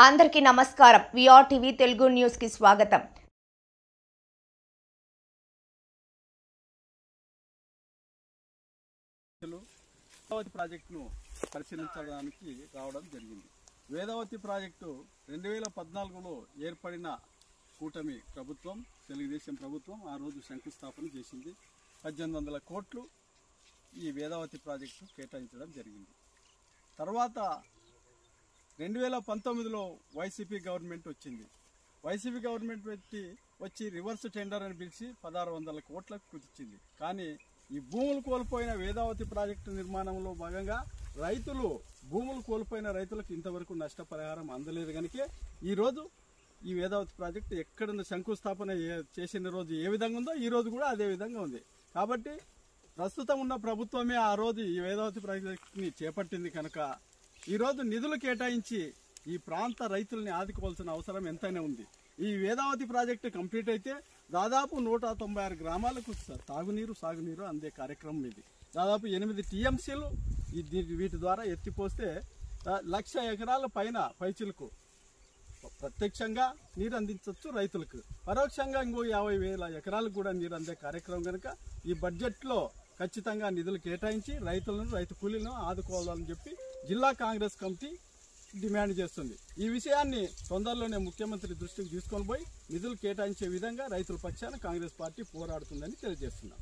అందరికీ నమస్కారం. VR TV Telugu news కి స్వాగతం. వేదావతి ప్రాజెక్టును పరిశీలించడానికి రావడం జరిగింది. వేదావతి ప్రాజెక్టు 2014లో ఏర్పడిన కూటమి ప్రభుత్వం, తెలుగుదేశం ప్రభుత్వం ఆ రోజు శంకుస్థాపన చేసింది. 1800 కోట్లు ఈ వేదావతి ప్రాజెక్టు కేటాయించడం జరిగింది. తర్వాత 2019లో వైసీపీ గవర్నమెంట్ వచ్చింది. వైసీపీ గవర్నమెంట్ వచ్చి రివర్స్ టెండర్ అని పిలిచి 1600 కోట్లకు కుదించింది. కానీ ఈ భూములు కోల్పోయిన వేదావతి ప్రాజెక్టు నిర్మాణంలో భాగంగా భూములు కోల్పోయిన రైతులకు ఇంతవరకు నష్టపరిహారం అందలేదు. కనుక ఈరోజు ఈ వేదావతి ప్రాజెక్టు ఎక్కడ శంకుస్థాపన చేసిన రోజు ఏ విధంగా ఉందో ఈ రోజు కూడా అదే విధంగా ఉంది. కాబట్టి ప్రస్తుతం ఉన్న ప్రభుత్వమే ఆ రోజు ఈ వేదావతి ప్రాజెక్టుని చేపట్టింది కనుక ఈరోజు నిధులు కేటాయించి ఈ ప్రాంత రైతుల్ని ఆదుకోవాల్సిన అవసరం ఎంతైనా ఉంది. ఈ వేదావతి ప్రాజెక్టు కంప్లీట్ అయితే దాదాపు 196 గ్రామాలకు సాగునీరు అందే కార్యక్రమం ఇది. దాదాపు 8 టీఎంసీలు వీటి ద్వారా ఎత్తిపోస్తే 1,00,000 ఎకరాల పైన పైచిలకు ప్రత్యక్షంగా నీరు అందించవచ్చు రైతులకు, పరోక్షంగా ఇంకో 50,000 ఎకరాలకు కూడా నీరు అందే కార్యక్రమం కనుక ఈ బడ్జెట్లో ఖచ్చితంగా నిధులు కేటాయించి రైతు కూలీలను ఆదుకోవాలని చెప్పి జిల్లా కాంగ్రెస్ కమిటీ డిమాండ్ చేస్తుంది. ఈ విషయాన్ని తొందరలోనే ముఖ్యమంత్రి దృష్టికి తీసుకొని పోయి నిధులు కేటాయించే విధంగా రైతుల పక్షాన కాంగ్రెస్ పార్టీ పోరాడుతుందని తెలియజేస్తున్నాం.